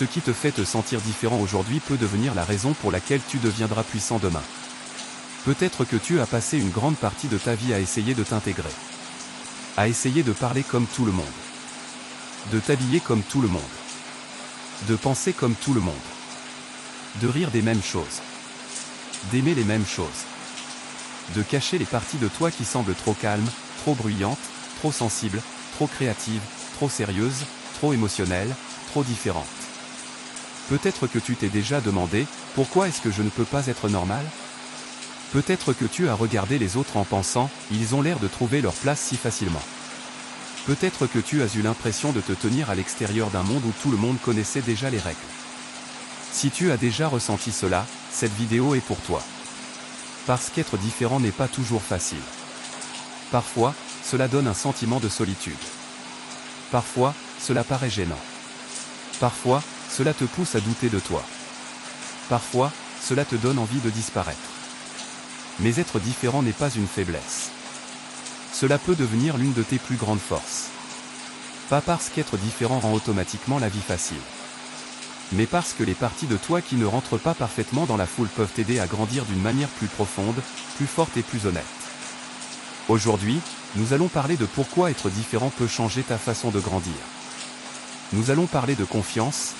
Ce qui te fait te sentir différent aujourd'hui peut devenir la raison pour laquelle tu deviendras puissant demain. Peut-être que tu as passé une grande partie de ta vie à essayer de t'intégrer. À essayer de parler comme tout le monde. De t'habiller comme tout le monde. De penser comme tout le monde. De rire des mêmes choses. D'aimer les mêmes choses. De cacher les parties de toi qui semblent trop calmes, trop bruyantes, trop sensibles, trop créatives, trop sérieuses, trop émotionnelles, trop différentes. Peut-être que tu t'es déjà demandé, pourquoi est-ce que je ne peux pas être normal ? Peut-être que tu as regardé les autres en pensant, ils ont l'air de trouver leur place si facilement. Peut-être que tu as eu l'impression de te tenir à l'extérieur d'un monde où tout le monde connaissait déjà les règles. Si tu as déjà ressenti cela, cette vidéo est pour toi. Parce qu'être différent n'est pas toujours facile. Parfois, cela donne un sentiment de solitude. Parfois, cela paraît gênant. Parfois, cela te pousse à douter de toi. Parfois, cela te donne envie de disparaître. Mais être différent n'est pas une faiblesse. Cela peut devenir l'une de tes plus grandes forces. Pas parce qu'être différent rend automatiquement la vie facile. Mais parce que les parties de toi qui ne rentrent pas parfaitement dans la foule peuvent t'aider à grandir d'une manière plus profonde, plus forte et plus honnête. Aujourd'hui, nous allons parler de pourquoi être différent peut changer ta façon de grandir. Nous allons parler de confiance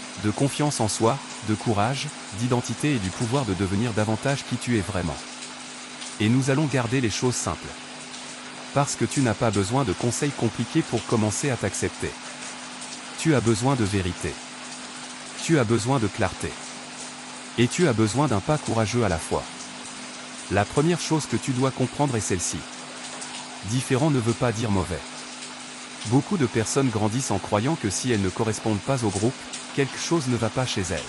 en soi, de courage, d'identité et du pouvoir de devenir davantage qui tu es vraiment. Et nous allons garder les choses simples. Parce que tu n'as pas besoin de conseils compliqués pour commencer à t'accepter. Tu as besoin de vérité. Tu as besoin de clarté. Et tu as besoin d'un pas courageux à la fois. La première chose que tu dois comprendre est celle-ci. Différent ne veut pas dire mauvais. Beaucoup de personnes grandissent en croyant que si elles ne correspondent pas au groupe, quelque chose ne va pas chez elles.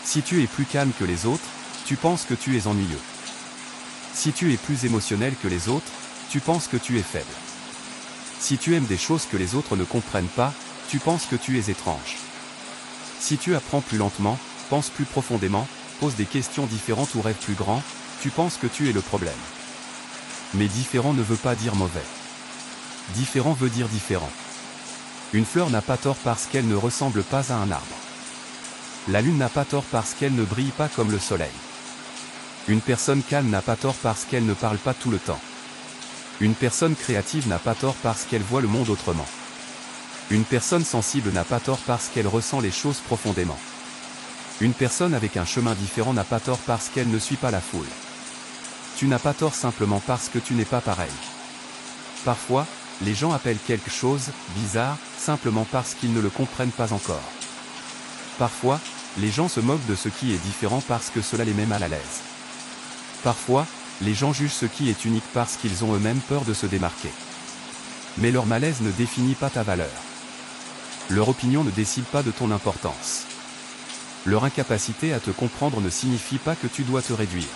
Si tu es plus calme que les autres, tu penses que tu es ennuyeux. Si tu es plus émotionnel que les autres, tu penses que tu es faible. Si tu aimes des choses que les autres ne comprennent pas, tu penses que tu es étrange. Si tu apprends plus lentement, penses plus profondément, poses des questions différentes ou rêves plus grand, tu penses que tu es le problème. Mais différent ne veut pas dire mauvais. Différent veut dire différent. Une fleur n'a pas tort parce qu'elle ne ressemble pas à un arbre. La lune n'a pas tort parce qu'elle ne brille pas comme le soleil. Une personne calme n'a pas tort parce qu'elle ne parle pas tout le temps. Une personne créative n'a pas tort parce qu'elle voit le monde autrement. Une personne sensible n'a pas tort parce qu'elle ressent les choses profondément. Une personne avec un chemin différent n'a pas tort parce qu'elle ne suit pas la foule. Tu n'as pas tort simplement parce que tu n'es pas pareil. Parfois, les gens appellent quelque chose bizarre, simplement parce qu'ils ne le comprennent pas encore. Parfois, les gens se moquent de ce qui est différent parce que cela les met mal à l'aise. Parfois, les gens jugent ce qui est unique parce qu'ils ont eux-mêmes peur de se démarquer. Mais leur malaise ne définit pas ta valeur. Leur opinion ne décide pas de ton importance. Leur incapacité à te comprendre ne signifie pas que tu dois te réduire.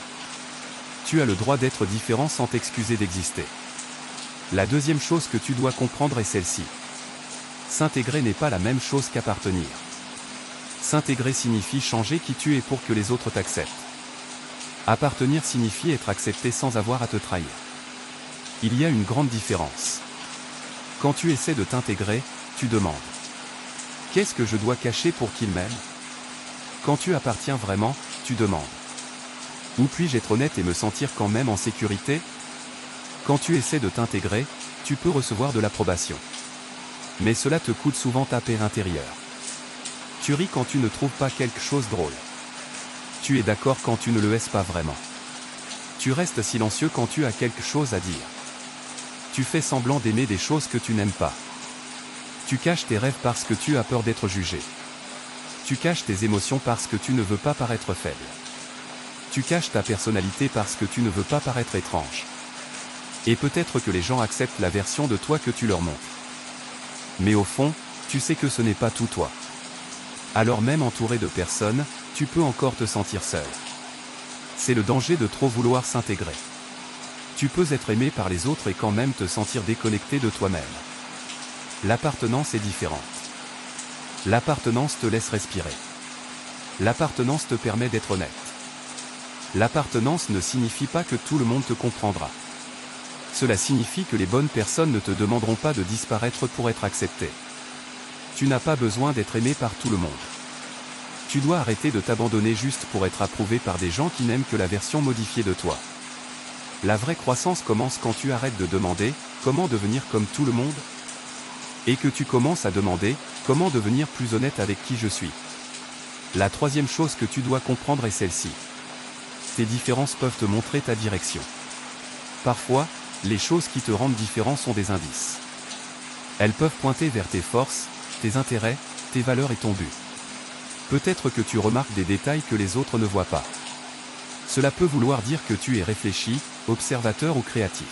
Tu as le droit d'être différent sans t'excuser d'exister. La deuxième chose que tu dois comprendre est celle-ci. S'intégrer n'est pas la même chose qu'appartenir. S'intégrer signifie changer qui tu es pour que les autres t'acceptent. Appartenir signifie être accepté sans avoir à te trahir. Il y a une grande différence. Quand tu essaies de t'intégrer, tu demandes. Qu'est-ce que je dois cacher pour qu'il m'aime ? Quand tu appartiens vraiment, tu demandes. Où puis-je être honnête et me sentir quand même en sécurité ? Quand tu essaies de t'intégrer, tu peux recevoir de l'approbation. Mais cela te coûte souvent ta paix intérieure. Tu ris quand tu ne trouves pas quelque chose drôle. Tu es d'accord quand tu ne le es pas vraiment. Tu restes silencieux quand tu as quelque chose à dire. Tu fais semblant d'aimer des choses que tu n'aimes pas. Tu caches tes rêves parce que tu as peur d'être jugé. Tu caches tes émotions parce que tu ne veux pas paraître faible. Tu caches ta personnalité parce que tu ne veux pas paraître étrange. Et peut-être que les gens acceptent la version de toi que tu leur montres. Mais au fond, tu sais que ce n'est pas tout toi. Alors même entouré de personnes, tu peux encore te sentir seul. C'est le danger de trop vouloir s'intégrer. Tu peux être aimé par les autres et quand même te sentir déconnecté de toi-même. L'appartenance est différente. L'appartenance te laisse respirer. L'appartenance te permet d'être honnête. L'appartenance ne signifie pas que tout le monde te comprendra. Cela signifie que les bonnes personnes ne te demanderont pas de disparaître pour être accepté. Tu n'as pas besoin d'être aimé par tout le monde. Tu dois arrêter de t'abandonner juste pour être approuvé par des gens qui n'aiment que la version modifiée de toi. La vraie croissance commence quand tu arrêtes de demander « Comment devenir comme tout le monde ?» et que tu commences à demander « Comment devenir plus honnête avec qui je suis ?» La troisième chose que tu dois comprendre est celle-ci. Tes différences peuvent te montrer ta direction. Parfois, les choses qui te rendent différent sont des indices. Elles peuvent pointer vers tes forces, tes intérêts, tes valeurs et ton but. Peut-être que tu remarques des détails que les autres ne voient pas. Cela peut vouloir dire que tu es réfléchi, observateur ou créatif.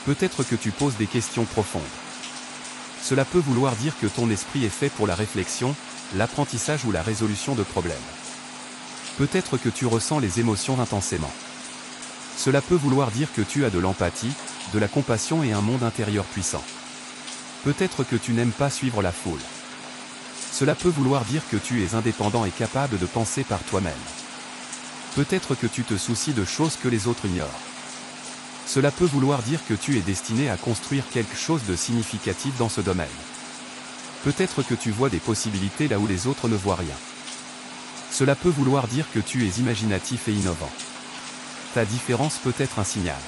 Peut-être que tu poses des questions profondes. Cela peut vouloir dire que ton esprit est fait pour la réflexion, l'apprentissage ou la résolution de problèmes. Peut-être que tu ressens les émotions intensément. Cela peut vouloir dire que tu as de l'empathie, de la compassion et un monde intérieur puissant. Peut-être que tu n'aimes pas suivre la foule. Cela peut vouloir dire que tu es indépendant et capable de penser par toi-même. Peut-être que tu te soucies de choses que les autres ignorent. Cela peut vouloir dire que tu es destiné à construire quelque chose de significatif dans ce domaine. Peut-être que tu vois des possibilités là où les autres ne voient rien. Cela peut vouloir dire que tu es imaginatif et innovant. Ta différence peut être un signal.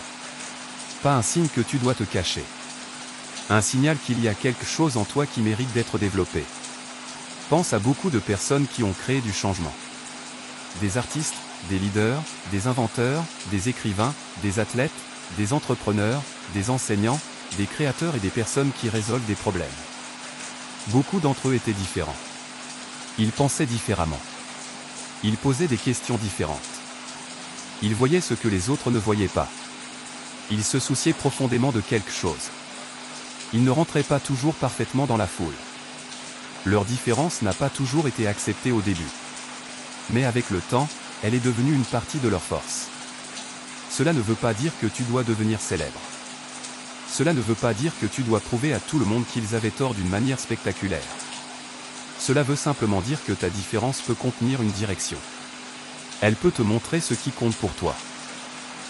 Pas un signe que tu dois te cacher. Un signal qu'il y a quelque chose en toi qui mérite d'être développé. Pense à beaucoup de personnes qui ont créé du changement. Des artistes, des leaders, des inventeurs, des écrivains, des athlètes, des entrepreneurs, des enseignants, des créateurs et des personnes qui résolvent des problèmes. Beaucoup d'entre eux étaient différents. Ils pensaient différemment. Ils posaient des questions différentes. Ils voyaient ce que les autres ne voyaient pas. Ils se souciaient profondément de quelque chose. Ils ne rentraient pas toujours parfaitement dans la foule. Leur différence n'a pas toujours été acceptée au début. Mais avec le temps, elle est devenue une partie de leur force. Cela ne veut pas dire que tu dois devenir célèbre. Cela ne veut pas dire que tu dois prouver à tout le monde qu'ils avaient tort d'une manière spectaculaire. Cela veut simplement dire que ta différence peut contenir une direction. Elle peut te montrer ce qui compte pour toi.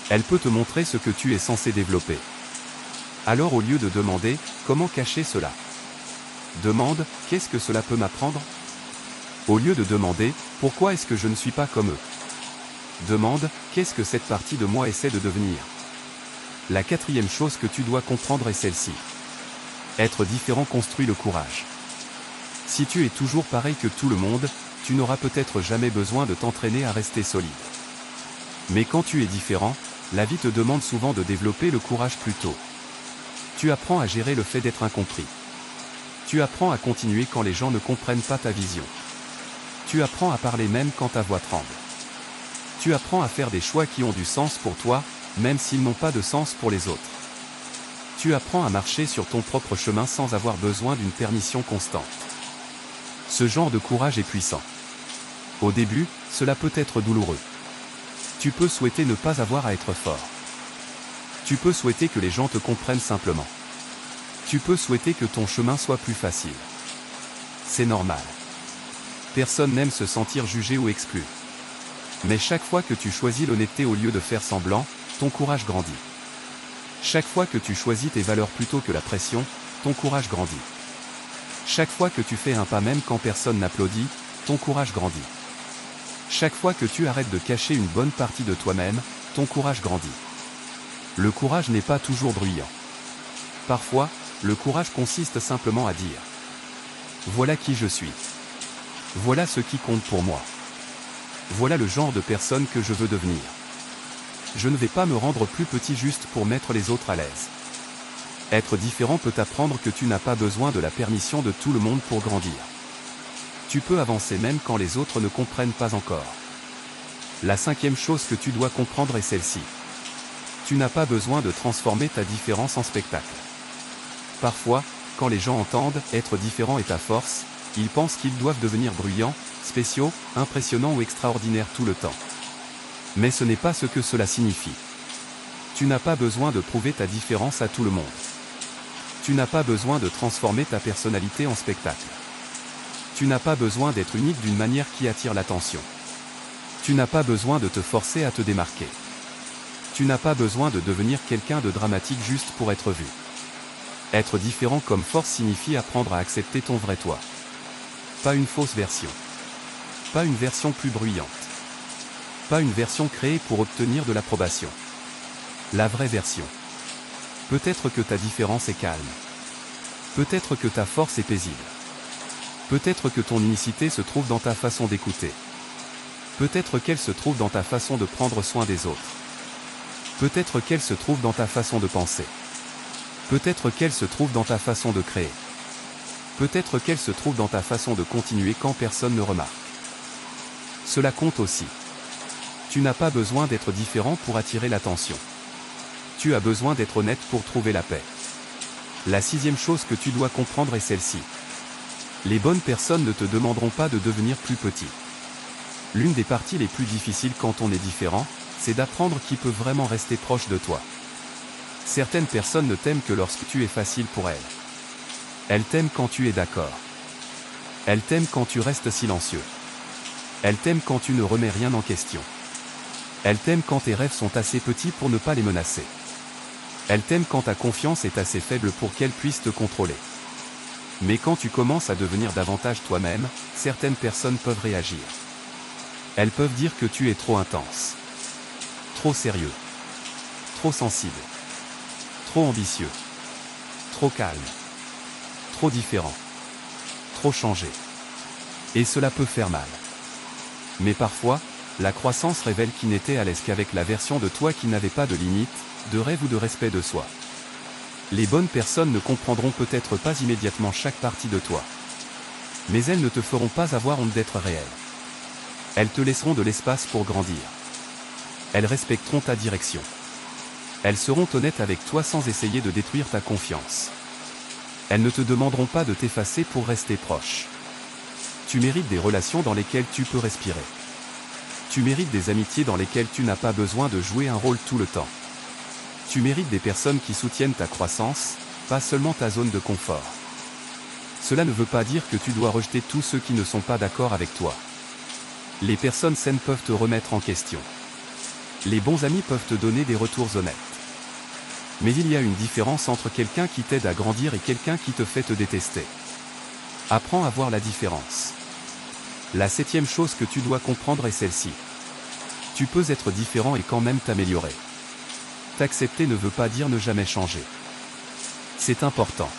Elle peut te montrer ce que tu es censé développer. Alors au lieu de demander « Comment cacher cela ?», demande « Qu'est-ce que cela peut m'apprendre ?» Au lieu de demander « Pourquoi est-ce que je ne suis pas comme eux ?», demande « Qu'est-ce que cette partie de moi essaie de devenir ?» La quatrième chose que tu dois comprendre est celle-ci. Être différent construit le courage. Si tu es toujours pareil que tout le monde, tu n'auras peut-être jamais besoin de t'entraîner à rester solide. Mais quand tu es différent, la vie te demande souvent de développer le courage plus tôt. Tu apprends à gérer le fait d'être incompris. Tu apprends à continuer quand les gens ne comprennent pas ta vision. Tu apprends à parler même quand ta voix tremble. Tu apprends à faire des choix qui ont du sens pour toi, même s'ils n'ont pas de sens pour les autres. Tu apprends à marcher sur ton propre chemin sans avoir besoin d'une permission constante. Ce genre de courage est puissant. Au début, cela peut être douloureux. Tu peux souhaiter ne pas avoir à être fort. Tu peux souhaiter que les gens te comprennent simplement. Tu peux souhaiter que ton chemin soit plus facile. C'est normal. Personne n'aime se sentir jugé ou exclu. Mais chaque fois que tu choisis l'honnêteté au lieu de faire semblant, ton courage grandit. Chaque fois que tu choisis tes valeurs plutôt que la pression, ton courage grandit. Chaque fois que tu fais un pas même quand personne n'applaudit, ton courage grandit. Chaque fois que tu arrêtes de cacher une bonne partie de toi-même, ton courage grandit. Le courage n'est pas toujours bruyant. Parfois, le courage consiste simplement à dire « Voilà qui je suis. Voilà ce qui compte pour moi. Voilà le genre de personne que je veux devenir. Je ne vais pas me rendre plus petit juste pour mettre les autres à l'aise. » Être différent peut t'apprendre que tu n'as pas besoin de la permission de tout le monde pour grandir. Tu peux avancer même quand les autres ne comprennent pas encore. La cinquième chose que tu dois comprendre est celle-ci. Tu n'as pas besoin de transformer ta différence en spectacle. Parfois, quand les gens entendent « être différent est ta force », ils pensent qu'ils doivent devenir bruyants, spéciaux, impressionnants ou extraordinaires tout le temps. Mais ce n'est pas ce que cela signifie. Tu n'as pas besoin de prouver ta différence à tout le monde. Tu n'as pas besoin de transformer ta personnalité en spectacle. Tu n'as pas besoin d'être unique d'une manière qui attire l'attention. Tu n'as pas besoin de te forcer à te démarquer. Tu n'as pas besoin de devenir quelqu'un de dramatique juste pour être vu. Être différent comme force signifie apprendre à accepter ton vrai toi. Pas une fausse version. Pas une version plus bruyante. Pas une version créée pour obtenir de l'approbation. La vraie version. Peut-être que ta différence est calme. Peut-être que ta force est paisible. Peut-être que ton unicité se trouve dans ta façon d'écouter. Peut-être qu'elle se trouve dans ta façon de prendre soin des autres. Peut-être qu'elle se trouve dans ta façon de penser. Peut-être qu'elle se trouve dans ta façon de créer. Peut-être qu'elle se trouve dans ta façon de continuer quand personne ne remarque. Cela compte aussi. Tu n'as pas besoin d'être différent pour attirer l'attention. Tu as besoin d'être honnête pour trouver la paix. La sixième chose que tu dois comprendre est celle-ci. Les bonnes personnes ne te demanderont pas de devenir plus petit. L'une des parties les plus difficiles quand on est différent, c'est d'apprendre qui peut vraiment rester proche de toi. Certaines personnes ne t'aiment que lorsque tu es facile pour elles. Elles t'aiment quand tu es d'accord. Elles t'aiment quand tu restes silencieux. Elles t'aiment quand tu ne remets rien en question. Elles t'aiment quand tes rêves sont assez petits pour ne pas les menacer. Elles t'aiment quand ta confiance est assez faible pour qu'elles puissent te contrôler. Mais quand tu commences à devenir davantage toi-même, certaines personnes peuvent réagir. Elles peuvent dire que tu es trop intense. Trop sérieux. Trop sensible. Trop ambitieux. Trop calme. Trop différent. Trop changé. Et cela peut faire mal. Mais parfois, la croissance révèle qui n'était à l'aise qu'avec la version de toi qui n'avait pas de limites, de rêve ou de respect de soi. Les bonnes personnes ne comprendront peut-être pas immédiatement chaque partie de toi. Mais elles ne te feront pas avoir honte d'être réel. Elles te laisseront de l'espace pour grandir. Elles respecteront ta direction. Elles seront honnêtes avec toi sans essayer de détruire ta confiance. Elles ne te demanderont pas de t'effacer pour rester proche. Tu mérites des relations dans lesquelles tu peux respirer. Tu mérites des amitiés dans lesquelles tu n'as pas besoin de jouer un rôle tout le temps. Tu mérites des personnes qui soutiennent ta croissance, pas seulement ta zone de confort. Cela ne veut pas dire que tu dois rejeter tous ceux qui ne sont pas d'accord avec toi. Les personnes saines peuvent te remettre en question. Les bons amis peuvent te donner des retours honnêtes. Mais il y a une différence entre quelqu'un qui t'aide à grandir et quelqu'un qui te fait te détester. Apprends à voir la différence. La septième chose que tu dois comprendre est celle-ci. Tu peux être différent et quand même t'améliorer. T'accepter ne veut pas dire ne jamais changer. C'est important.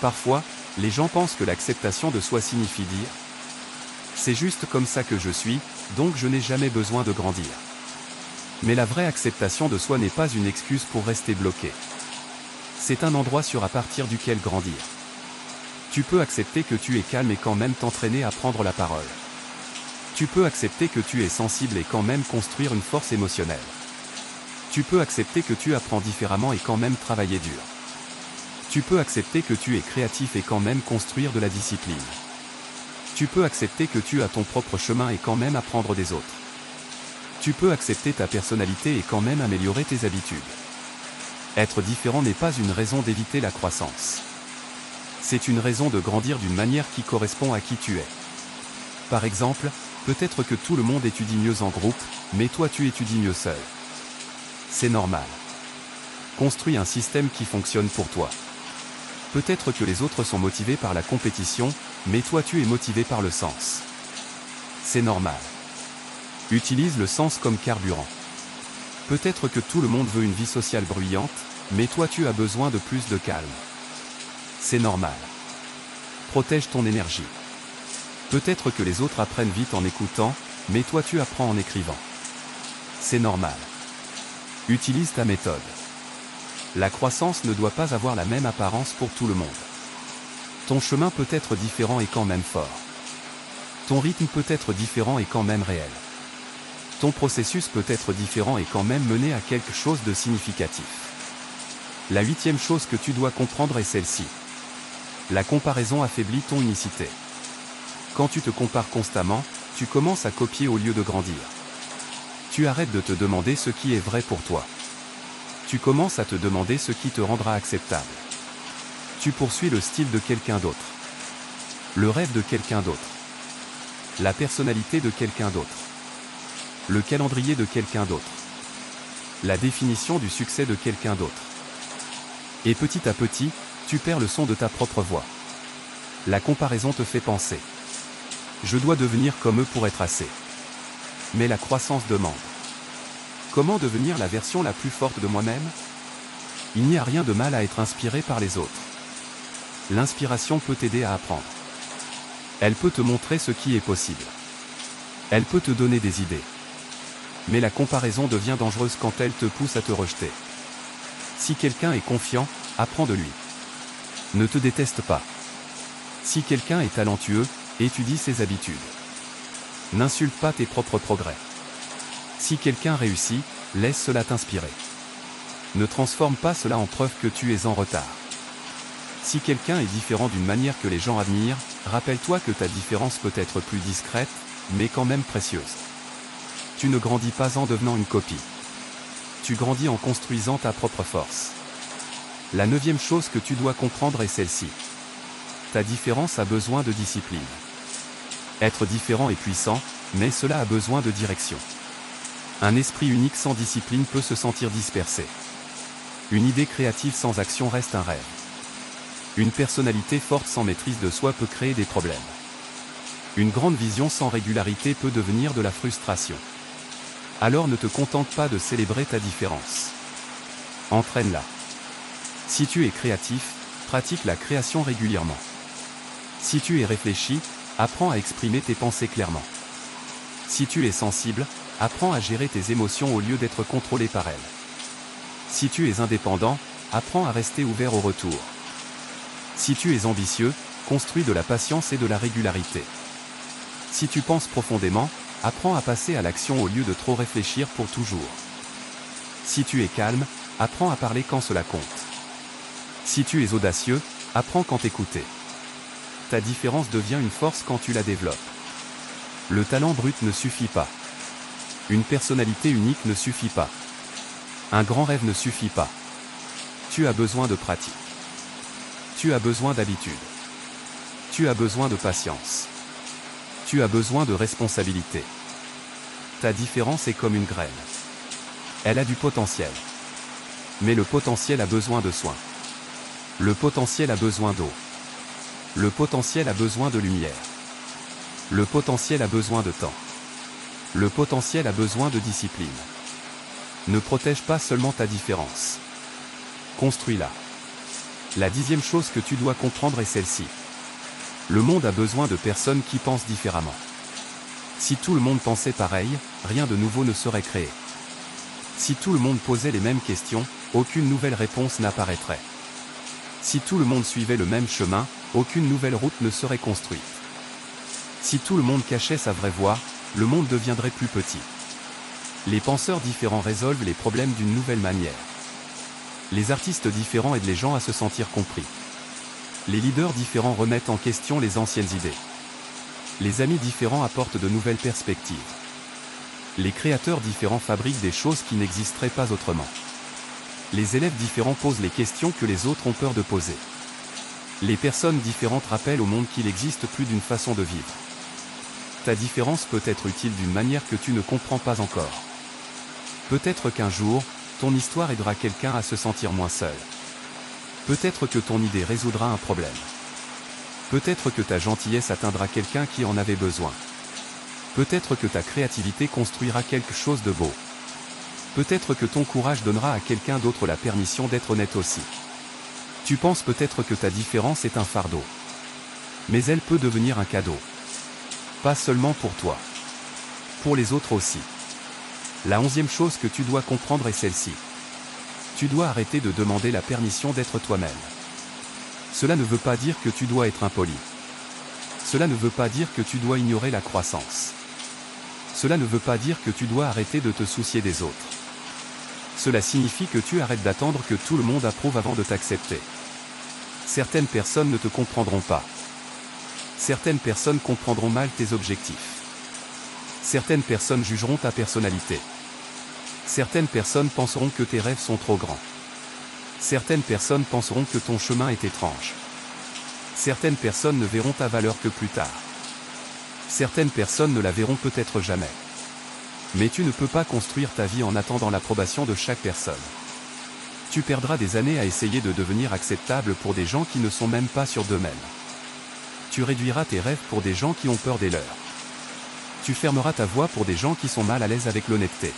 Parfois, les gens pensent que l'acceptation de soi signifie dire « C'est juste comme ça que je suis, donc je n'ai jamais besoin de grandir ». Mais la vraie acceptation de soi n'est pas une excuse pour rester bloqué. C'est un endroit sûr à partir duquel grandir. Tu peux accepter que tu es calme et quand même t'entraîner à prendre la parole. Tu peux accepter que tu es sensible et quand même construire une force émotionnelle. Tu peux accepter que tu apprends différemment et quand même travailler dur. Tu peux accepter que tu es créatif et quand même construire de la discipline. Tu peux accepter que tu as ton propre chemin et quand même apprendre des autres. Tu peux accepter ta personnalité et quand même améliorer tes habitudes. Être différent n'est pas une raison d'éviter la croissance. C'est une raison de grandir d'une manière qui correspond à qui tu es. Par exemple, peut-être que tout le monde étudie mieux en groupe, mais toi tu étudies mieux seul. C'est normal. Construis un système qui fonctionne pour toi. Peut-être que les autres sont motivés par la compétition, mais toi tu es motivé par le sens. C'est normal. Utilise le sens comme carburant. Peut-être que tout le monde veut une vie sociale bruyante, mais toi tu as besoin de plus de calme. C'est normal. Protège ton énergie. Peut-être que les autres apprennent vite en écoutant, mais toi tu apprends en écrivant. C'est normal. Utilise ta méthode. La croissance ne doit pas avoir la même apparence pour tout le monde. Ton chemin peut être différent et quand même fort. Ton rythme peut être différent et quand même réel. Ton processus peut être différent et quand même mener à quelque chose de significatif. La huitième chose que tu dois comprendre est celle-ci. La comparaison affaiblit ton unicité. Quand tu te compares constamment, tu commences à copier au lieu de grandir. Tu arrêtes de te demander ce qui est vrai pour toi. Tu commences à te demander ce qui te rendra acceptable. Tu poursuis le style de quelqu'un d'autre. Le rêve de quelqu'un d'autre. La personnalité de quelqu'un d'autre. Le calendrier de quelqu'un d'autre. La définition du succès de quelqu'un d'autre. Et petit à petit, tu perds le son de ta propre voix. La comparaison te fait penser. Je dois devenir comme eux pour être assez. Mais la croissance demande. Comment devenir la version la plus forte de moi-même? Il n'y a rien de mal à être inspiré par les autres. L'inspiration peut t'aider à apprendre. Elle peut te montrer ce qui est possible. Elle peut te donner des idées. Mais la comparaison devient dangereuse quand elle te pousse à te rejeter. Si quelqu'un est confiant, apprends de lui. Ne te déteste pas. Si quelqu'un est talentueux, étudie ses habitudes. N'insulte pas tes propres progrès. Si quelqu'un réussit, laisse cela t'inspirer. Ne transforme pas cela en preuve que tu es en retard. Si quelqu'un est différent d'une manière que les gens admirent, rappelle-toi que ta différence peut être plus discrète, mais quand même précieuse. Tu ne grandis pas en devenant une copie. Tu grandis en construisant ta propre force. La 9e chose que tu dois comprendre est celle-ci. Ta différence a besoin de discipline. Être différent est puissant, mais cela a besoin de direction. Un esprit unique sans discipline peut se sentir dispersé. Une idée créative sans action reste un rêve. Une personnalité forte sans maîtrise de soi peut créer des problèmes. Une grande vision sans régularité peut devenir de la frustration. Alors ne te contente pas de célébrer ta différence. Entraîne-la. Si tu es créatif, pratique la création régulièrement. Si tu es réfléchi, apprends à exprimer tes pensées clairement. Si tu es sensible, apprends à gérer tes émotions au lieu d'être contrôlé par elles. Si tu es indépendant, apprends à rester ouvert au retour. Si tu es ambitieux, construis de la patience et de la régularité. Si tu penses profondément, apprends à passer à l'action au lieu de trop réfléchir pour toujours. Si tu es calme, apprends à parler quand cela compte. Si tu es audacieux, apprends quand écouter. Ta différence devient une force quand tu la développes. Le talent brut ne suffit pas. Une personnalité unique ne suffit pas. Un grand rêve ne suffit pas. Tu as besoin de pratique. Tu as besoin d'habitude. Tu as besoin de patience. Tu as besoin de responsabilité. Ta différence est comme une graine. Elle a du potentiel. Mais le potentiel a besoin de soins. Le potentiel a besoin d'eau. Le potentiel a besoin de lumière. Le potentiel a besoin de temps. Le potentiel a besoin de discipline. Ne protège pas seulement ta différence. Construis-la. La 10e chose que tu dois comprendre est celle-ci. Le monde a besoin de personnes qui pensent différemment. Si tout le monde pensait pareil, rien de nouveau ne serait créé. Si tout le monde posait les mêmes questions, aucune nouvelle réponse n'apparaîtrait. Si tout le monde suivait le même chemin, aucune nouvelle route ne serait construite. Si tout le monde cachait sa vraie voix, le monde deviendrait plus petit. Les penseurs différents résolvent les problèmes d'une nouvelle manière. Les artistes différents aident les gens à se sentir compris. Les leaders différents remettent en question les anciennes idées. Les amis différents apportent de nouvelles perspectives. Les créateurs différents fabriquent des choses qui n'existeraient pas autrement. Les élèves différents posent les questions que les autres ont peur de poser. Les personnes différentes rappellent au monde qu'il existe plus d'une façon de vivre. Ta différence peut être utile d'une manière que tu ne comprends pas encore. Peut-être qu'un jour, ton histoire aidera quelqu'un à se sentir moins seul. Peut-être que ton idée résoudra un problème. Peut-être que ta gentillesse atteindra quelqu'un qui en avait besoin. Peut-être que ta créativité construira quelque chose de beau. Peut-être que ton courage donnera à quelqu'un d'autre la permission d'être honnête aussi. Tu penses peut-être que ta différence est un fardeau. Mais elle peut devenir un cadeau. Pas seulement pour toi. Pour les autres aussi. La 11e chose que tu dois comprendre est celle-ci. Tu dois arrêter de demander la permission d'être toi-même. Cela ne veut pas dire que tu dois être impoli. Cela ne veut pas dire que tu dois ignorer la croissance. Cela ne veut pas dire que tu dois arrêter de te soucier des autres. Cela signifie que tu arrêtes d'attendre que tout le monde approuve avant de t'accepter. Certaines personnes ne te comprendront pas. Certaines personnes comprendront mal tes objectifs. Certaines personnes jugeront ta personnalité. Certaines personnes penseront que tes rêves sont trop grands. Certaines personnes penseront que ton chemin est étrange. Certaines personnes ne verront ta valeur que plus tard. Certaines personnes ne la verront peut-être jamais. Mais tu ne peux pas construire ta vie en attendant l'approbation de chaque personne. Tu perdras des années à essayer de devenir acceptable pour des gens qui ne sont même pas sûrs d'eux-mêmes. Tu réduiras tes rêves pour des gens qui ont peur des leurs. Tu fermeras ta voix pour des gens qui sont mal à l'aise avec l'honnêteté.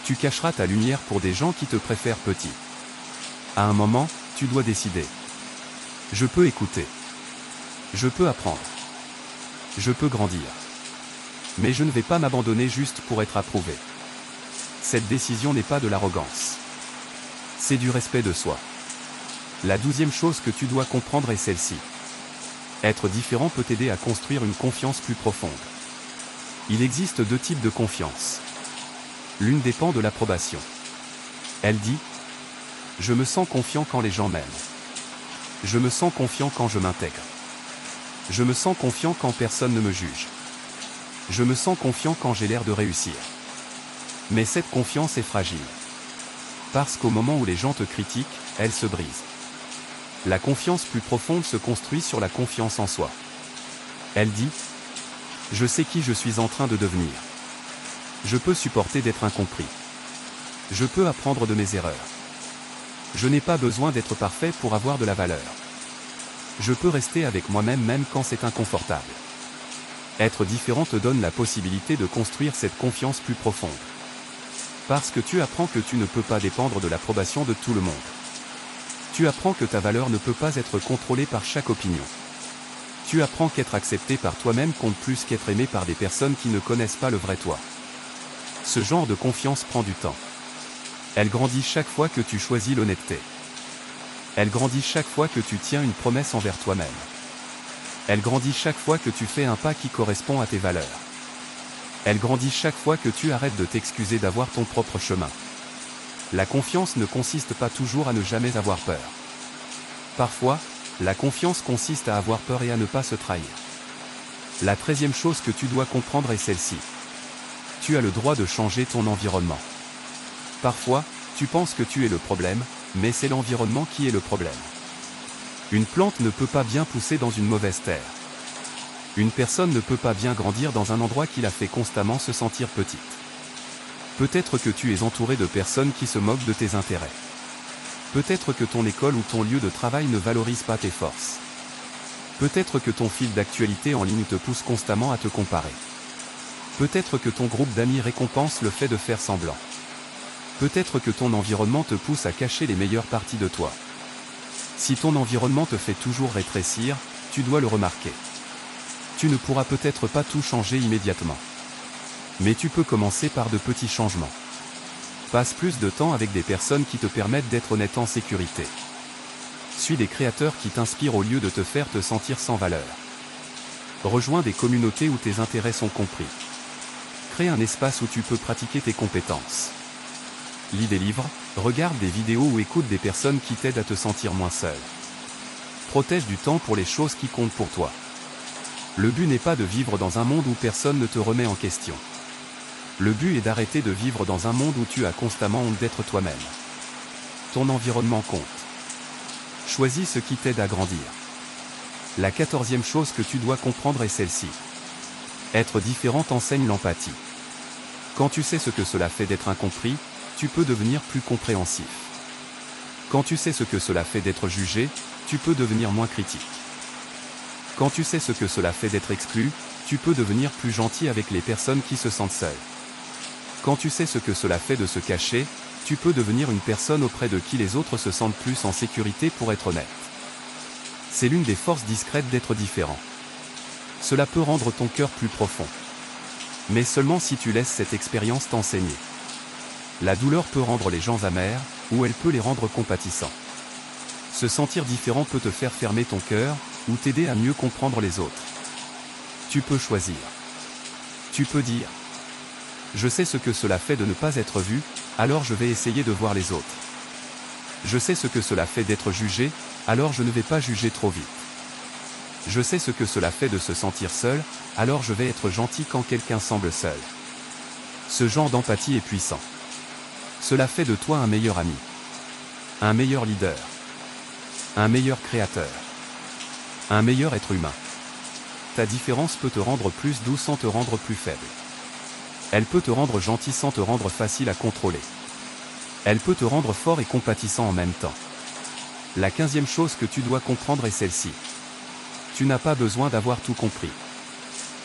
Tu cacheras ta lumière pour des gens qui te préfèrent petit. À un moment, tu dois décider. Je peux écouter. Je peux apprendre. Je peux grandir. Mais je ne vais pas m'abandonner juste pour être approuvé. Cette décision n'est pas de l'arrogance. C'est du respect de soi. La 12e chose que tu dois comprendre est celle-ci. Être différent peut t'aider à construire une confiance plus profonde. Il existe 2 types de confiance. L'une dépend de l'approbation. Elle dit « Je me sens confiant quand les gens m'aiment. Je me sens confiant quand je m'intègre. Je me sens confiant quand personne ne me juge. Je me sens confiant quand j'ai l'air de réussir. » Mais cette confiance est fragile. Parce qu'au moment où les gens te critiquent, elle se brise. La confiance plus profonde se construit sur la confiance en soi. Elle dit « Je sais qui je suis en train de devenir. Je peux supporter d'être incompris. Je peux apprendre de mes erreurs. Je n'ai pas besoin d'être parfait pour avoir de la valeur. Je peux rester avec moi-même même quand c'est inconfortable. » Être différent te donne la possibilité de construire cette confiance plus profonde. Parce que tu apprends que tu ne peux pas dépendre de l'approbation de tout le monde. Tu apprends que ta valeur ne peut pas être contrôlée par chaque opinion. Tu apprends qu'être accepté par toi-même compte plus qu'être aimé par des personnes qui ne connaissent pas le vrai toi. Ce genre de confiance prend du temps. Elle grandit chaque fois que tu choisis l'honnêteté. Elle grandit chaque fois que tu tiens une promesse envers toi-même. Elle grandit chaque fois que tu fais un pas qui correspond à tes valeurs. Elle grandit chaque fois que tu arrêtes de t'excuser d'avoir ton propre chemin. La confiance ne consiste pas toujours à ne jamais avoir peur. Parfois, la confiance consiste à avoir peur et à ne pas se trahir. La 13e chose que tu dois comprendre est celle-ci. Tu as le droit de changer ton environnement. Parfois, tu penses que tu es le problème, mais c'est l'environnement qui est le problème. Une plante ne peut pas bien pousser dans une mauvaise terre. Une personne ne peut pas bien grandir dans un endroit qui la fait constamment se sentir petite. Peut-être que tu es entouré de personnes qui se moquent de tes intérêts. Peut-être que ton école ou ton lieu de travail ne valorise pas tes forces. Peut-être que ton fil d'actualité en ligne te pousse constamment à te comparer. Peut-être que ton groupe d'amis récompense le fait de faire semblant. Peut-être que ton environnement te pousse à cacher les meilleures parties de toi. Si ton environnement te fait toujours rétrécir, tu dois le remarquer. Tu ne pourras peut-être pas tout changer immédiatement. Mais tu peux commencer par de petits changements. Passe plus de temps avec des personnes qui te permettent d'être honnête en sécurité. Suis des créateurs qui t'inspirent au lieu de te faire te sentir sans valeur. Rejoins des communautés où tes intérêts sont compris. Crée un espace où tu peux pratiquer tes compétences. Lis des livres, regarde des vidéos ou écoute des personnes qui t'aident à te sentir moins seul. Protège du temps pour les choses qui comptent pour toi. Le but n'est pas de vivre dans un monde où personne ne te remet en question. Le but est d'arrêter de vivre dans un monde où tu as constamment honte d'être toi-même. Ton environnement compte. Choisis ce qui t'aide à grandir. La 14e chose que tu dois comprendre est celle-ci. Être différent enseigne l'empathie. Quand tu sais ce que cela fait d'être incompris, tu peux devenir plus compréhensif. Quand tu sais ce que cela fait d'être jugé, tu peux devenir moins critique. Quand tu sais ce que cela fait d'être exclu, tu peux devenir plus gentil avec les personnes qui se sentent seules. Quand tu sais ce que cela fait de se cacher, tu peux devenir une personne auprès de qui les autres se sentent plus en sécurité pour être honnête. C'est l'une des forces discrètes d'être différent. Cela peut rendre ton cœur plus profond. Mais seulement si tu laisses cette expérience t'enseigner. La douleur peut rendre les gens amers, ou elle peut les rendre compatissants. Se sentir différent peut te faire fermer ton cœur, ou t'aider à mieux comprendre les autres. Tu peux choisir. Tu peux dire « Je sais ce que cela fait de ne pas être vu, alors je vais essayer de voir les autres. Je sais ce que cela fait d'être jugé, alors je ne vais pas juger trop vite. Je sais ce que cela fait de se sentir seul, alors je vais être gentil quand quelqu'un semble seul. » Ce genre d'empathie est puissant. Cela fait de toi un meilleur ami. Un meilleur leader. Un meilleur créateur. Un meilleur être humain. Ta différence peut te rendre plus doux sans te rendre plus faible. Elle peut te rendre gentil sans te rendre facile à contrôler. Elle peut te rendre fort et compatissant en même temps. La 15e chose que tu dois comprendre est celle-ci. Tu n'as pas besoin d'avoir tout compris.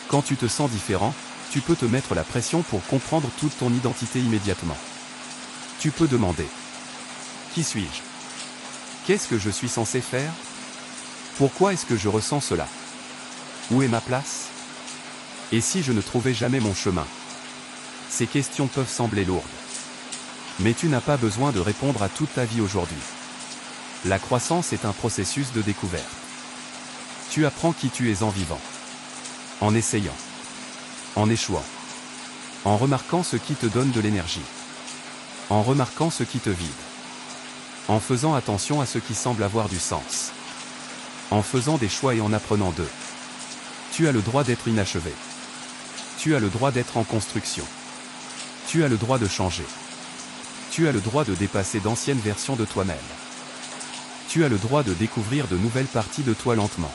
Quand tu te sens différent, tu peux te mettre la pression pour comprendre toute ton identité immédiatement. Tu peux demander: qui suis-je? Qu'est-ce que je suis censé faire? Pourquoi est-ce que je ressens cela? Où est ma place? Et si je ne trouvais jamais mon chemin? Ces questions peuvent sembler lourdes. Mais tu n'as pas besoin de répondre à toute ta vie aujourd'hui. La croissance est un processus de découverte. Tu apprends qui tu es en vivant. En essayant. En échouant. En remarquant ce qui te donne de l'énergie. En remarquant ce qui te vide. En faisant attention à ce qui semble avoir du sens. En faisant des choix et en apprenant d'eux. Tu as le droit d'être inachevé. Tu as le droit d'être en construction. Tu as le droit de changer. Tu as le droit de dépasser d'anciennes versions de toi-même. Tu as le droit de découvrir de nouvelles parties de toi lentement.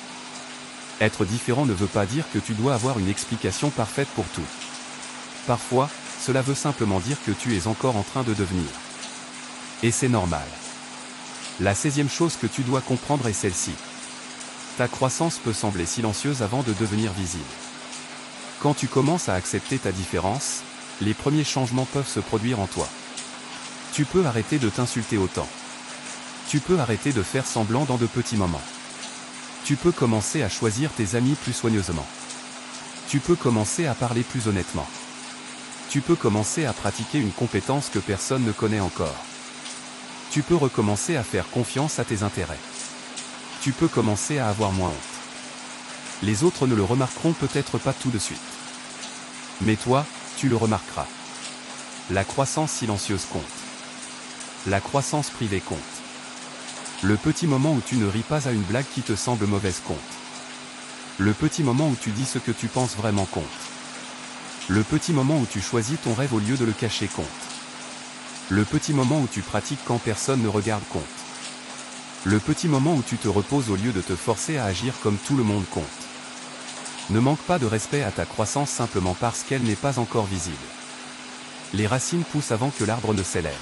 Être différent ne veut pas dire que tu dois avoir une explication parfaite pour tout. Parfois, cela veut simplement dire que tu es encore en train de devenir. Et c'est normal. La 16e chose que tu dois comprendre est celle-ci. Ta croissance peut sembler silencieuse avant de devenir visible. Quand tu commences à accepter ta différence, les premiers changements peuvent se produire en toi. Tu peux arrêter de t'insulter autant. Tu peux arrêter de faire semblant dans de petits moments. Tu peux commencer à choisir tes amis plus soigneusement. Tu peux commencer à parler plus honnêtement. Tu peux commencer à pratiquer une compétence que personne ne connaît encore. Tu peux recommencer à faire confiance à tes intérêts. Tu peux commencer à avoir moins honte. Les autres ne le remarqueront peut-être pas tout de suite. Mais toi, tu le remarqueras. La croissance silencieuse compte. La croissance privée compte. Le petit moment où tu ne ris pas à une blague qui te semble mauvaise compte. Le petit moment où tu dis ce que tu penses vraiment compte. Le petit moment où tu choisis ton rêve au lieu de le cacher compte. Le petit moment où tu pratiques quand personne ne regarde compte. Le petit moment où tu te reposes au lieu de te forcer à agir comme tout le monde compte. Ne manque pas de respect à ta croissance simplement parce qu'elle n'est pas encore visible. Les racines poussent avant que l'arbre ne s'élève.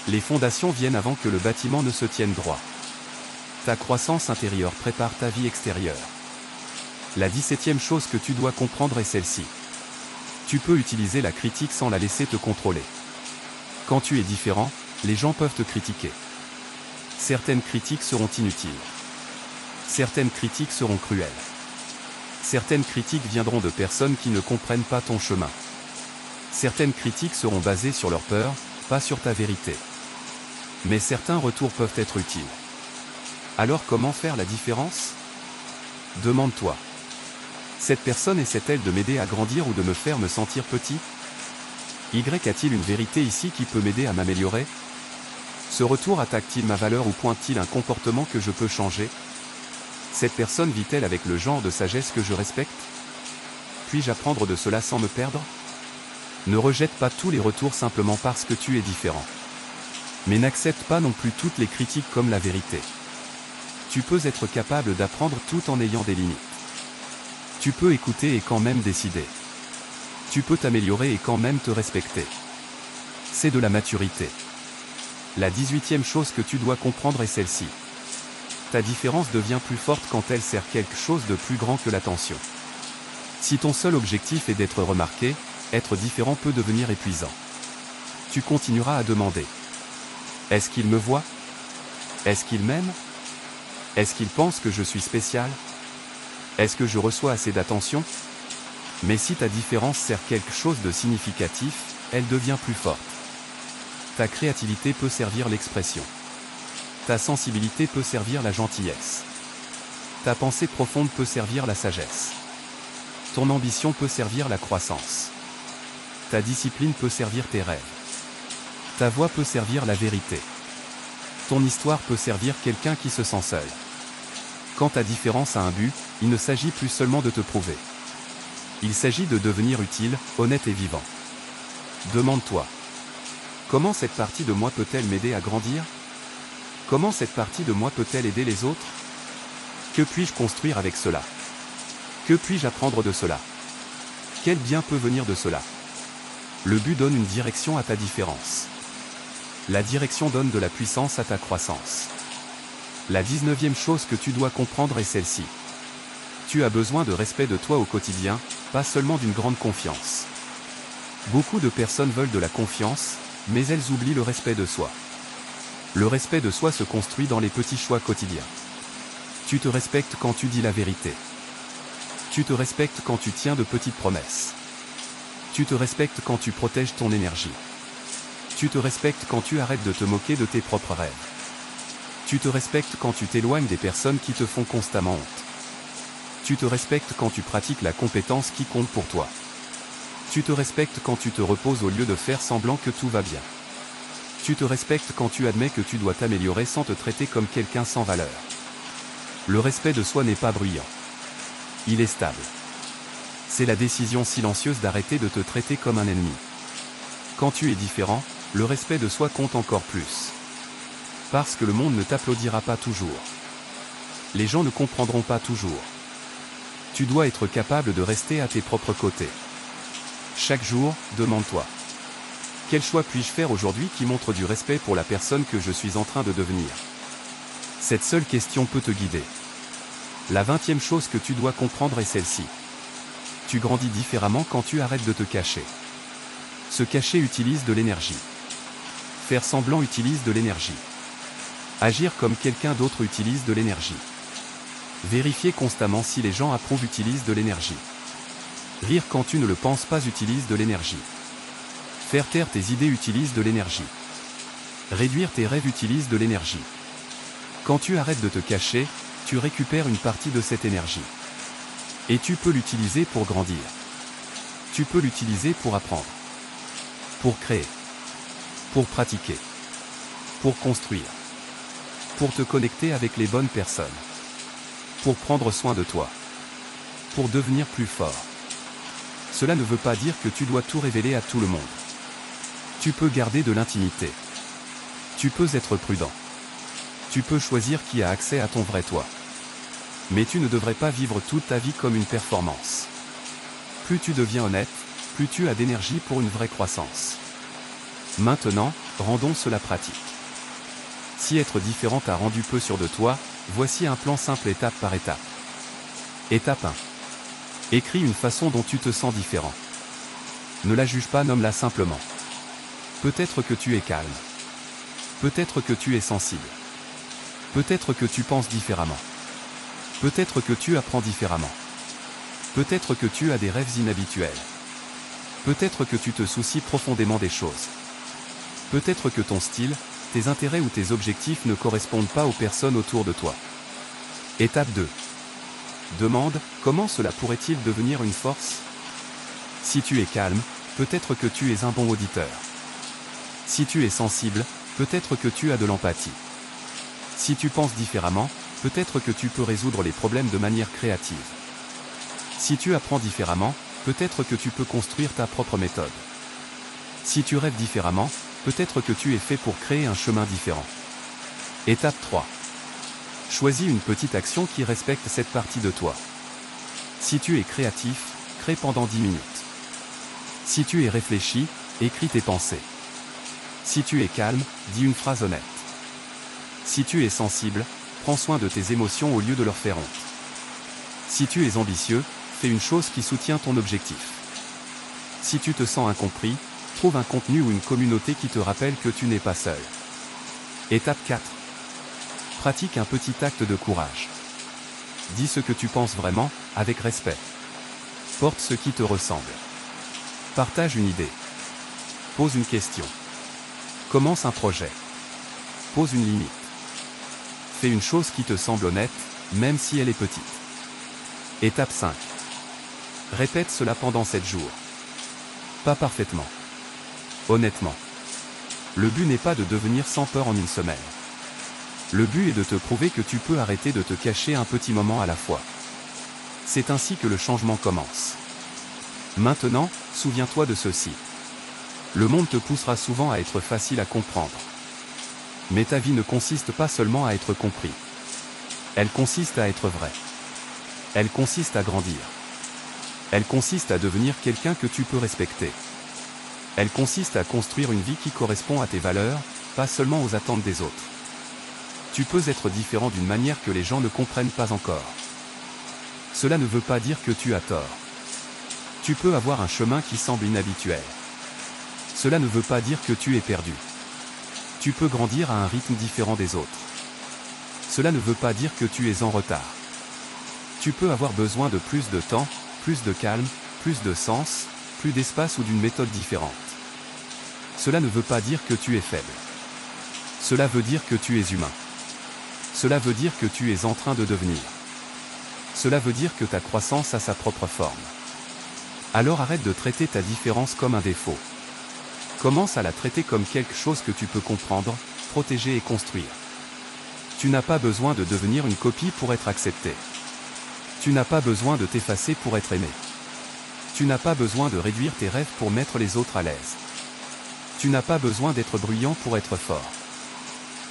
Les fondations viennent avant que le bâtiment ne se tienne droit. Ta croissance intérieure prépare ta vie extérieure. La 17e chose que tu dois comprendre est celle-ci. Tu peux utiliser la critique sans la laisser te contrôler. Quand tu es différent, les gens peuvent te critiquer. Certaines critiques seront inutiles. Certaines critiques seront cruelles. Certaines critiques viendront de personnes qui ne comprennent pas ton chemin. Certaines critiques seront basées sur leur peur, pas sur ta vérité. Mais certains retours peuvent être utiles. Alors comment faire la différence? Demande-toi. Cette personne essaie-t-elle de m'aider à grandir ou de me faire me sentir petit? Y a-t-il une vérité ici qui peut m'aider à m'améliorer? Ce retour attaque-t-il ma valeur ou pointe-t-il un comportement que je peux changer? Cette personne vit-elle avec le genre de sagesse que je respecte? Puis-je apprendre de cela sans me perdre? Ne rejette pas tous les retours simplement parce que tu es différent. Mais n'accepte pas non plus toutes les critiques comme la vérité. Tu peux être capable d'apprendre tout en ayant des limites. Tu peux écouter et quand même décider. Tu peux t'améliorer et quand même te respecter. C'est de la maturité. La 18e chose que tu dois comprendre est celle-ci. Ta différence devient plus forte quand elle sert quelque chose de plus grand que l'attention. Si ton seul objectif est d'être remarqué, être différent peut devenir épuisant. Tu continueras à demander. Est-ce qu'il me voit? Est-ce qu'il m'aime? Est-ce qu'il pense que je suis spécial? Est-ce que je reçois assez d'attention? Mais si ta différence sert quelque chose de significatif, elle devient plus forte. Ta créativité peut servir l'expression. Ta sensibilité peut servir la gentillesse. Ta pensée profonde peut servir la sagesse. Ton ambition peut servir la croissance. Ta discipline peut servir tes rêves. Ta voix peut servir la vérité. Ton histoire peut servir quelqu'un qui se sent seul. Quand ta différence a un but, il ne s'agit plus seulement de te prouver. Il s'agit de devenir utile, honnête et vivant. Demande-toi. Comment cette partie de moi peut-elle m'aider à grandir? Comment cette partie de moi peut-elle aider les autres? Que puis-je construire avec cela? Que puis-je apprendre de cela? Quel bien peut venir de cela? Le but donne une direction à ta différence. La direction donne de la puissance à ta croissance. La 19e chose que tu dois comprendre est celle-ci. Tu as besoin de respect de toi au quotidien, pas seulement d'une grande confiance. Beaucoup de personnes veulent de la confiance, mais elles oublient le respect de soi. Le respect de soi se construit dans les petits choix quotidiens. Tu te respectes quand tu dis la vérité. Tu te respectes quand tu tiens de petites promesses. Tu te respectes quand tu protèges ton énergie. Tu te respectes quand tu arrêtes de te moquer de tes propres rêves. Tu te respectes quand tu t'éloignes des personnes qui te font constamment honte. Tu te respectes quand tu pratiques la compétence qui compte pour toi. Tu te respectes quand tu te reposes au lieu de faire semblant que tout va bien. Tu te respectes quand tu admets que tu dois t'améliorer sans te traiter comme quelqu'un sans valeur. Le respect de soi n'est pas bruyant. Il est stable. C'est la décision silencieuse d'arrêter de te traiter comme un ennemi. Quand tu es différent, le respect de soi compte encore plus. Parce que le monde ne t'applaudira pas toujours. Les gens ne comprendront pas toujours. Tu dois être capable de rester à tes propres côtés. Chaque jour, demande-toi. Quel choix puis-je faire aujourd'hui qui montre du respect pour la personne que je suis en train de devenir? Cette seule question peut te guider. La 20e chose que tu dois comprendre est celle-ci. Tu grandis différemment quand tu arrêtes de te cacher. Se cacher utilise de l'énergie. Faire semblant utilise de l'énergie. Agir comme quelqu'un d'autre utilise de l'énergie. Vérifier constamment si les gens approuvent utilise de l'énergie. Rire quand tu ne le penses pas utilise de l'énergie. Faire taire tes idées utilise de l'énergie. Réduire tes rêves utilise de l'énergie. Quand tu arrêtes de te cacher, tu récupères une partie de cette énergie. Et tu peux l'utiliser pour grandir. Tu peux l'utiliser pour apprendre. Pour créer. Pour pratiquer. Pour construire. Pour te connecter avec les bonnes personnes. Pour prendre soin de toi. Pour devenir plus fort. Cela ne veut pas dire que tu dois tout révéler à tout le monde. Tu peux garder de l'intimité. Tu peux être prudent. Tu peux choisir qui a accès à ton vrai toi. Mais tu ne devrais pas vivre toute ta vie comme une performance. Plus tu deviens honnête, plus tu as d'énergie pour une vraie croissance. Maintenant, rendons cela pratique. Si être différent t'a rendu peu sûr de toi, voici un plan simple étape par étape. Étape 1. Écris une façon dont tu te sens différent. Ne la juge pas, nomme-la simplement. Peut-être que tu es calme. Peut-être que tu es sensible. Peut-être que tu penses différemment. Peut-être que tu apprends différemment. Peut-être que tu as des rêves inhabituels. Peut-être que tu te soucies profondément des choses. Peut-être que ton style, tes intérêts ou tes objectifs ne correspondent pas aux personnes autour de toi. Étape 2. Demande, comment cela pourrait-il devenir une force? Si tu es calme, peut-être que tu es un bon auditeur. Si tu es sensible, peut-être que tu as de l'empathie. Si tu penses différemment, peut-être que tu peux résoudre les problèmes de manière créative. Si tu apprends différemment, peut-être que tu peux construire ta propre méthode. Si tu rêves différemment, peut-être que tu es fait pour créer un chemin différent. Étape 3. Choisis une petite action qui respecte cette partie de toi. Si tu es créatif, crée pendant 10 minutes. Si tu es réfléchi, écris tes pensées. Si tu es calme, dis une phrase honnête. Si tu es sensible, prends soin de tes émotions au lieu de leur faire honte. Si tu es ambitieux, fais une chose qui soutient ton objectif. Si tu te sens incompris, trouve un contenu ou une communauté qui te rappelle que tu n'es pas seul. Étape 4. Pratique un petit acte de courage. Dis ce que tu penses vraiment, avec respect. Porte ce qui te ressemble. Partage une idée. Pose une question. Commence un projet. Pose une limite. Fais une chose qui te semble honnête, même si elle est petite. Étape 5. Répète cela pendant 7 jours. Pas parfaitement. Honnêtement. Le but n'est pas de devenir sans peur en une semaine. Le but est de te prouver que tu peux arrêter de te cacher un petit moment à la fois. C'est ainsi que le changement commence. Maintenant, souviens-toi de ceci. Le monde te poussera souvent à être facile à comprendre. Mais ta vie ne consiste pas seulement à être compris. Elle consiste à être vraie. Elle consiste à grandir. Elle consiste à devenir quelqu'un que tu peux respecter. Elle consiste à construire une vie qui correspond à tes valeurs, pas seulement aux attentes des autres. Tu peux être différent d'une manière que les gens ne comprennent pas encore. Cela ne veut pas dire que tu as tort. Tu peux avoir un chemin qui semble inhabituel. Cela ne veut pas dire que tu es perdu. Tu peux grandir à un rythme différent des autres. Cela ne veut pas dire que tu es en retard. Tu peux avoir besoin de plus de temps, plus de calme, plus de sens, plus d'espace ou d'une méthode différente. Cela ne veut pas dire que tu es faible. Cela veut dire que tu es humain. Cela veut dire que tu es en train de devenir. Cela veut dire que ta croissance a sa propre forme. Alors arrête de traiter ta différence comme un défaut. Commence à la traiter comme quelque chose que tu peux comprendre, protéger et construire. Tu n'as pas besoin de devenir une copie pour être accepté. Tu n'as pas besoin de t'effacer pour être aimé. Tu n'as pas besoin de réduire tes rêves pour mettre les autres à l'aise. Tu n'as pas besoin d'être bruyant pour être fort.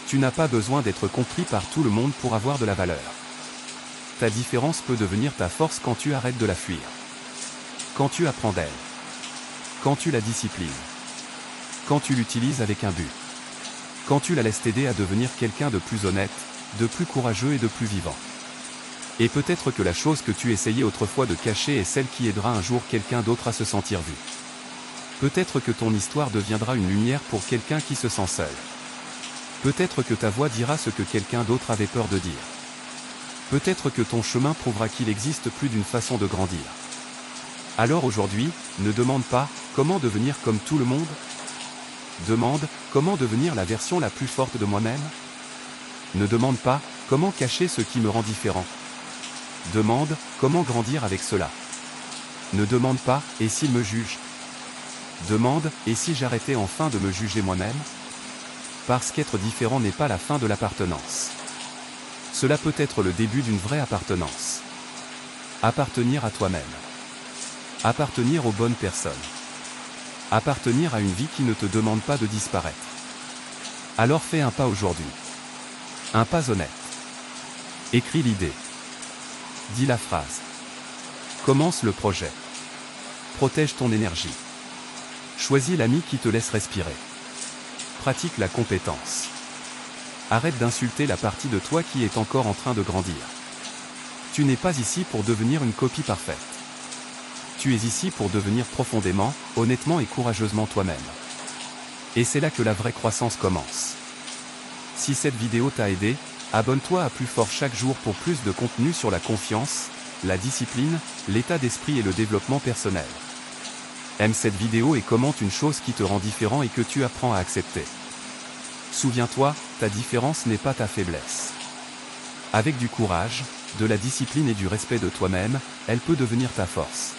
Tu n'as pas besoin d'être compris par tout le monde pour avoir de la valeur. Ta différence peut devenir ta force quand tu arrêtes de la fuir. Quand tu apprends d'elle. Quand tu la disciplines. Quand tu l'utilises avec un but. Quand tu la laisses t'aider à devenir quelqu'un de plus honnête, de plus courageux et de plus vivant. Et peut-être que la chose que tu essayais autrefois de cacher est celle qui aidera un jour quelqu'un d'autre à se sentir vu. Peut-être que ton histoire deviendra une lumière pour quelqu'un qui se sent seul. Peut-être que ta voix dira ce que quelqu'un d'autre avait peur de dire. Peut-être que ton chemin prouvera qu'il existe plus d'une façon de grandir. Alors aujourd'hui, ne demande pas « Comment devenir comme tout le monde ?» Demande « Comment devenir la version la plus forte de moi-même ?» Ne demande pas « Comment cacher ce qui me rend différent ?» Demande « Comment grandir avec cela ?» Ne demande pas « Et s'il me juge ?» Demande « Et si j'arrêtais enfin de me juger moi-même ?» Parce qu'être différent n'est pas la fin de l'appartenance. Cela peut être le début d'une vraie appartenance. Appartenir à toi-même. Appartenir aux bonnes personnes. Appartenir à une vie qui ne te demande pas de disparaître. Alors fais un pas aujourd'hui. Un pas honnête. Écris l'idée. Dis la phrase. Commence le projet. Protège ton énergie. Choisis l'ami qui te laisse respirer. Pratique la compétence. Arrête d'insulter la partie de toi qui est encore en train de grandir. Tu n'es pas ici pour devenir une copie parfaite. Tu es ici pour devenir profondément, honnêtement et courageusement toi-même. Et c'est là que la vraie croissance commence. Si cette vidéo t'a aidé, abonne-toi à Plus Fort chaque jour pour plus de contenu sur la confiance, la discipline, l'état d'esprit et le développement personnel. Aime cette vidéo et commente une chose qui te rend différent et que tu apprends à accepter. Souviens-toi, ta différence n'est pas ta faiblesse. Avec du courage, de la discipline et du respect de toi-même, elle peut devenir ta force.